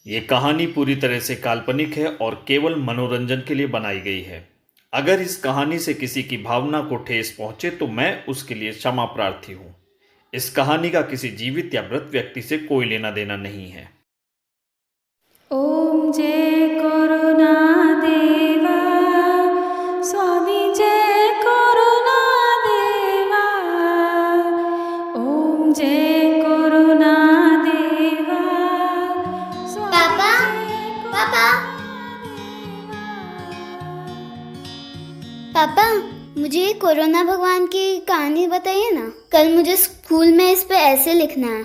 ये कहानी पूरी तरह से काल्पनिक है और केवल मनोरंजन के लिए बनाई गई है। अगर इस कहानी से किसी की भावना को ठेस पहुंचे तो मैं उसके लिए क्षमा प्रार्थी हूँ। इस कहानी का किसी जीवित या मृत व्यक्ति से कोई लेना देना नहीं है। ओम जय करुणा देवा स्वामी जय करुणा देवा। ओम जय करुणा देवा पापा पापा पापा मुझे कोरोना भगवान की कहानी बताइए ना। कल मुझे स्कूल में इस पे ऐसे लिखना है।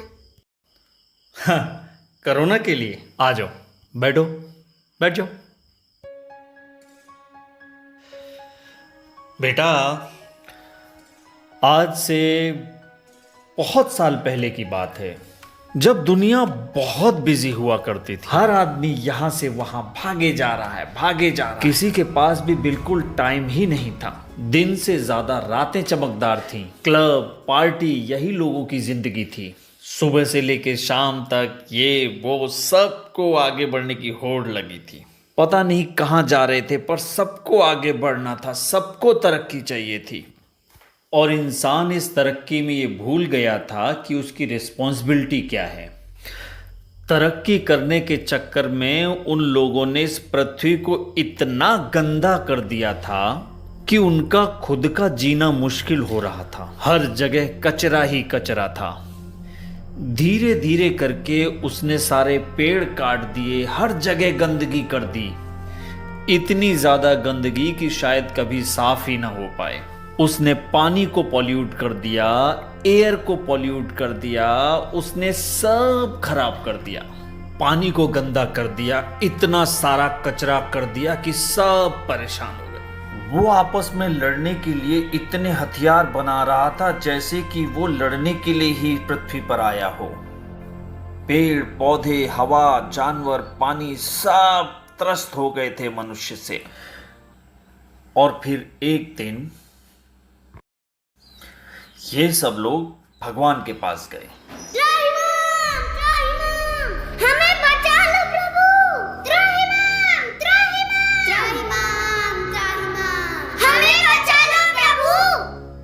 हाँ, कोरोना के लिए आ जाओ, बैठो, बैठ जाओ। बेटा, आज से बहुत साल पहले की बात है, जब दुनिया बहुत बिजी हुआ करती थी। हर आदमी यहां से वहां भागे जा रहा है, भागे जा रहा है। किसी के पास भी बिल्कुल टाइम ही नहीं था। दिन से ज्यादा रातें चमकदार थीं। क्लब, पार्टी, यही लोगों की जिंदगी थी। सुबह से लेके शाम तक ये वो सबको आगे बढ़ने की होड़ लगी थी। पता नहीं कहां जा रहे थे, पर सबको आगे बढ़ना था, सबको तरक्की चाहिए थी। और इंसान इस तरक्की में ये भूल गया था कि उसकी रिस्पॉन्सिबिलिटी क्या है। तरक्की करने के चक्कर में उन लोगों ने इस पृथ्वी को इतना गंदा कर दिया था कि उनका खुद का जीना मुश्किल हो रहा था। हर जगह कचरा ही कचरा था। धीरे धीरे करके उसने सारे पेड़ काट दिए, हर जगह गंदगी कर दी। इतनी ज्यादा गंदगी कि शायद कभी साफ ही ना हो पाए। उसने पानी को पॉल्यूट कर दिया, एयर को पॉल्यूट कर दिया, उसने सब खराब कर दिया। पानी को गंदा कर दिया, इतना सारा कचरा कर दिया कि सब परेशान हो गए। वो आपस में लड़ने के लिए इतने हथियार बना रहा था जैसे कि वो लड़ने के लिए ही पृथ्वी पर आया हो। पेड़ पौधे, हवा, जानवर, पानी सब त्रस्त हो गए थे मनुष्य से। और फिर एक दिन ये सब लोग भगवान के पास गए। त्राहिमाम, त्राहिमाम, हमें बचा लो प्रभु। त्राहिमाम, त्राहिमाम, त्राहिमाम, त्राहिमाम, हमें बचा लो प्रभु।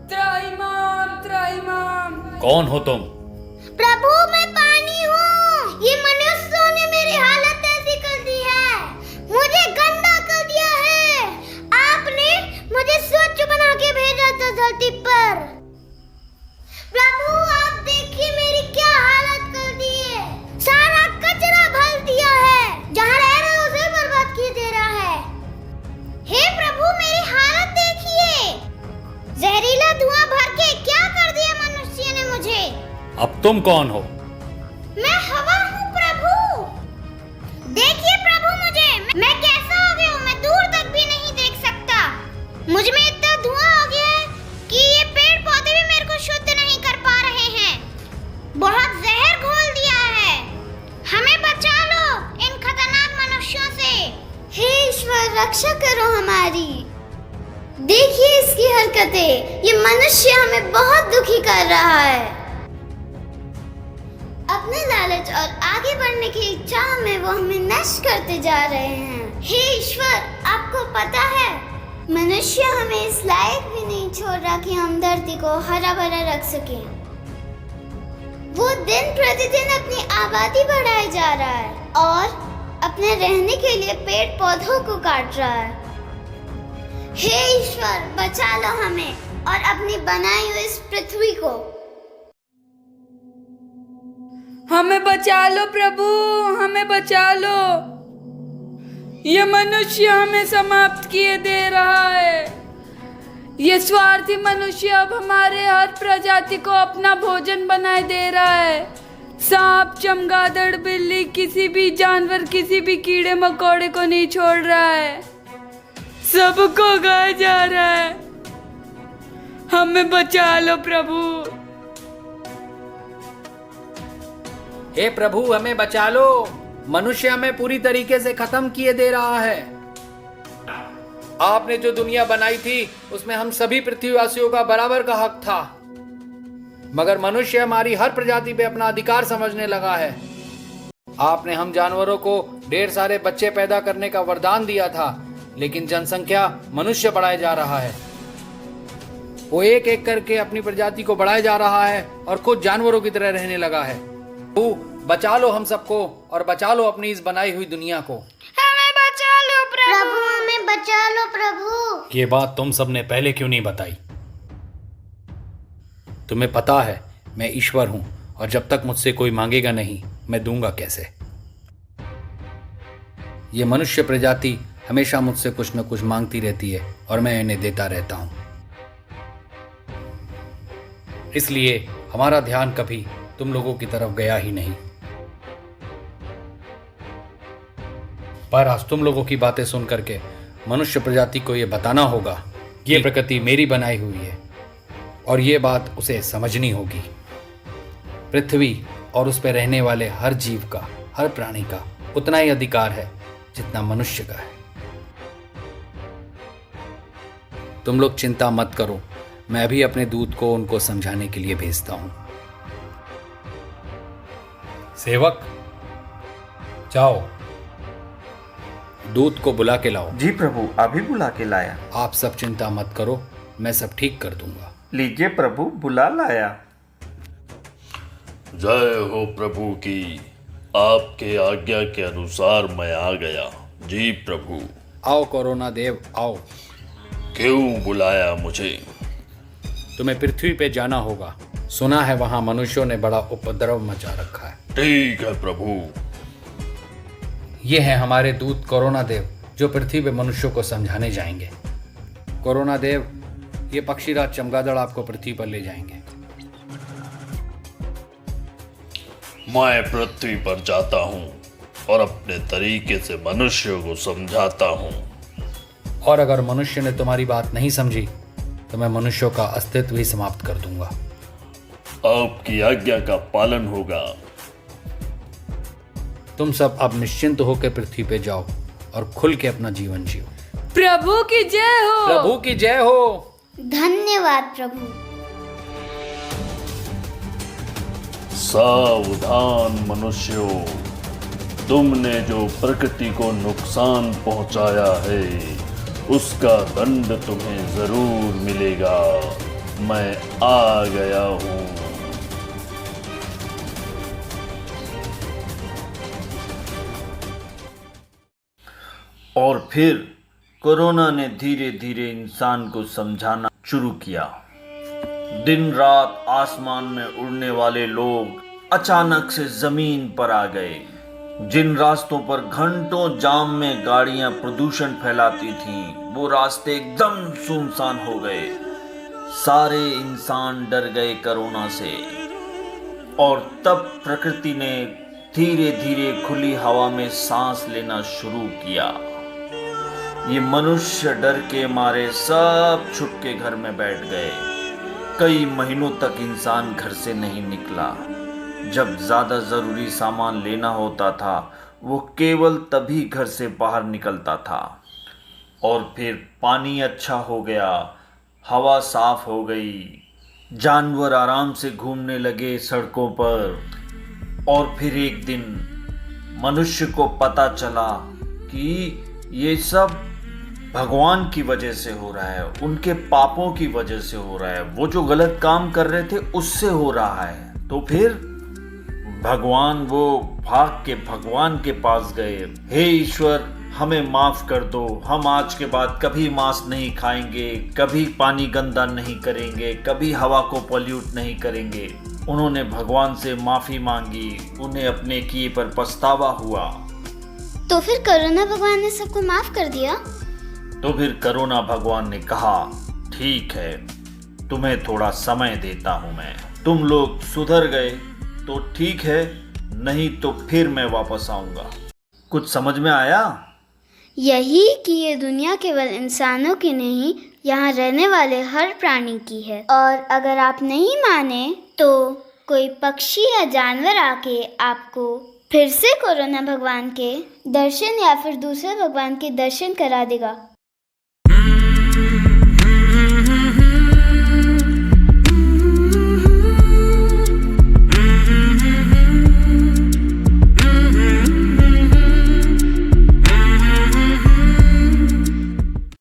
त्राहिमाम त्राहिमाम। कौन हो तुम? प्रभु मैं पानी हूँ। ये मनुष्यों ने मेरी हालत ऐसी कर दी है, मुझे गंदा कर दिया है। आपने मुझे स्वच्छ बना के भेजा था धरती पर। प्रभु आप देखिए मेरी क्या हालत कर दी है। सारा कचरा भर दिया है, जहाँ रह रहे उसे बर्बाद किए दे रहा है। हे प्रभु मेरी हालत देखिए। जहरीला धुआं भर के क्या कर दिया मनुष्य ने मुझे। अब तुम कौन हो? मैं हवा हूँ प्रभु। देखिए प्रभु मुझे, मैं कैसा हो गया हूँ, मैं दूर तक भी नहीं देख सकता। मुझ में इतना धुआं हो गया है कि ये पेड़ पौधे भी मेरे को शुद्ध नहीं कर पा रहे हैं। बहुत जहर घोल दिया है। हमें बचा लो इन खतरनाक मनुष्यों से। हे ईश्वर रक्षा करो हमारी। देखिए इसकी हरकतें, ये मनुष्य हमें बहुत दुखी कर रहा है। अपने लालच और आगे बढ़ने की इच्छा में वो हमें नष्ट करते जा रहे हैं। हे ईश्वर आपको पता है मनुष्य हमें इस लायक भी नहीं छोड़ रहा कि हम धरती को हरा भरा रख सकें। वो दिन प्रतिदिन अपनी आबादी बढ़ाए जा रहा है और अपने रहने के लिए पेड़ पौधों को काट रहा है। हे ईश्वर बचा लो हमें और अपनी बनाई हुई इस पृथ्वी को। हमें बचा लो प्रभु, हमें बचा लो। ये मनुष्य हमें समाप्त किए दे रहा है। ये स्वार्थी मनुष्य अब हमारे हर प्रजाति को अपना भोजन बनाए दे रहा है। सांप, चमगादड़, बिल्ली, किसी भी जानवर, किसी भी कीड़े मकोड़े को नहीं छोड़ रहा है, सबको खाया जा रहा है। हमें बचा लो प्रभु। हे प्रभु हमें बचा लो। मनुष्य हमें पूरी तरीके से खत्म किए दे रहा है। आपने जो दुनिया बनाई थी उसमें हम सभी पृथ्वीवासियों का बराबर का हक था, मगर मनुष्य हमारी हर प्रजाति पे अपना अधिकार समझने लगा है। आपने हम जानवरों को ढेर सारे बच्चे पैदा करने का वरदान दिया था, लेकिन जनसंख्या मनुष्य बढ़ाया जा रहा है। वो एक एक करके अपनी प्रजाति को बढ़ाया जा रहा है और खुद जानवरों की तरह रहने लगा है। तू बचा लो हम सबको और बचा लो अपनी इस बनाई हुई दुनिया को। हमें बचा लो प्रभु हमें बचा लो प्रभु। ये बात तुम सबने पहले क्यों नहीं बताई? तुम्हें पता है मैं ईश्वर हूं और जब तक मुझसे कोई मांगेगा नहीं, मैं दूंगा कैसे? ये मनुष्य प्रजाति हमेशा मुझसे कुछ न कुछ मांगती रहती है और मैं इन्हें देता रहता हूं। इसलिए हमारा ध्यान कभी तुम लोगों की तरफ गया ही नहीं। पर आज तुम लोगों की बातें सुन करके मनुष्य प्रजाति को यह बताना होगा, ये प्रकृति मेरी बनाई हुई है और ये बात उसे समझनी होगी। पृथ्वी और उस पर रहने वाले हर जीव का, हर प्राणी का उतना ही अधिकार है जितना मनुष्य का है। तुम लोग चिंता मत करो, मैं भी अपने दूत को उनको समझाने के लिए भेजता हूं। सेवक, जाओ दूत को बुला के लाओ। जी प्रभु, अभी बुला के लाया। आप सब चिंता मत करो, मैं सब ठीक कर दूंगा। लीजिए प्रभु, बुला लाया। जय हो प्रभु की, आपके आज्ञा के अनुसार मैं आ गया। जी प्रभु। आओ कोरोना देव, आओ। क्यों बुलाया मुझे? तुम्हें पृथ्वी पे जाना होगा। सुना है वहां मनुष्यों ने बड़ा उपद्रव मचा रखा है। ठीक है प्रभु। ये है हमारे दूत कोरोना देव, जो पृथ्वी पे मनुष्यों को समझाने जाएंगे। कोरोना देव, ये पक्षीराज चमगादड़ आपको पृथ्वी पर ले जाएंगे। मैं पृथ्वी पर जाता हूँ और अपने तरीके से मनुष्यों को समझाता हूँ। और अगर मनुष्य ने तुम्हारी बात नहीं समझी तो मैं मनुष्यों का अस्तित्व ही समाप्त कर दूंगा। आपकी आज्ञा का पालन होगा। तुम सब अब निश्चिंत होकर पृथ्वी पे जाओ और खुल के अपना जीवन जियो। प्रभु की जय हो। प्रभु की जय हो। धन्यवाद प्रभु। सावधान मनुष्यों, तुमने जो प्रकृति को नुकसान पहुंचाया है उसका दंड तुम्हें जरूर मिलेगा। मैं आ गया हूं। और फिर कोरोना ने धीरे धीरे इंसान को समझाना शुरू किया। दिन रात आसमान में उड़ने वाले लोग अचानक से जमीन पर आ गए। जिन रास्तों पर घंटों जाम में गाड़ियां प्रदूषण फैलाती थीं, वो रास्ते एकदम सुनसान हो गए। सारे इंसान डर गए कोरोना से। और तब प्रकृति ने धीरे धीरे खुली हवा में सांस लेना शुरू किया। ये मनुष्य डर के मारे सब छुप के घर में बैठ गए। कई महीनों तक इंसान घर से नहीं निकला। जब ज्यादा जरूरी सामान लेना होता था, वो केवल तभी घर से बाहर निकलता था। और फिर पानी अच्छा हो गया, हवा साफ हो गई, जानवर आराम से घूमने लगे सड़कों पर। और फिर एक दिन मनुष्य को पता चला कि ये सब भगवान की वजह से हो रहा है, उनके पापों की वजह से हो रहा है। वो जो गलत काम कर रहे थे उससे हो रहा है। तो फिर वो भाग के भगवान के पास गए। हे ईश्वर, हमें माफ कर दो। हम आज के बाद कभी मांस नहीं खाएंगे, कभी पानी गंदा नहीं करेंगे, कभी हवा को पॉल्यूट नहीं करेंगे। उन्होंने भगवान से माफी मांगी। उन्हें अपने किए पर पछतावा हुआ। तो फिर कोरोना भगवान ने सबको माफ कर दिया? तो फिर कोरोना भगवान ने कहा, ठीक है, तुम्हें थोड़ा समय देता हूं मैं। तुम लोग सुधर गए तो ठीक है, नहीं तो फिर मैं वापस आऊंगा। कुछ समझ में आया? यही कि ये दुनिया केवल इंसानों की नहीं, यहाँ रहने वाले हर प्राणी की है। और अगर आप नहीं माने तो कोई पक्षी या जानवर आके आपको फिर से कोरोना भगवान के दर्शन या फिर दूसरे भगवान के दर्शन करा देगा।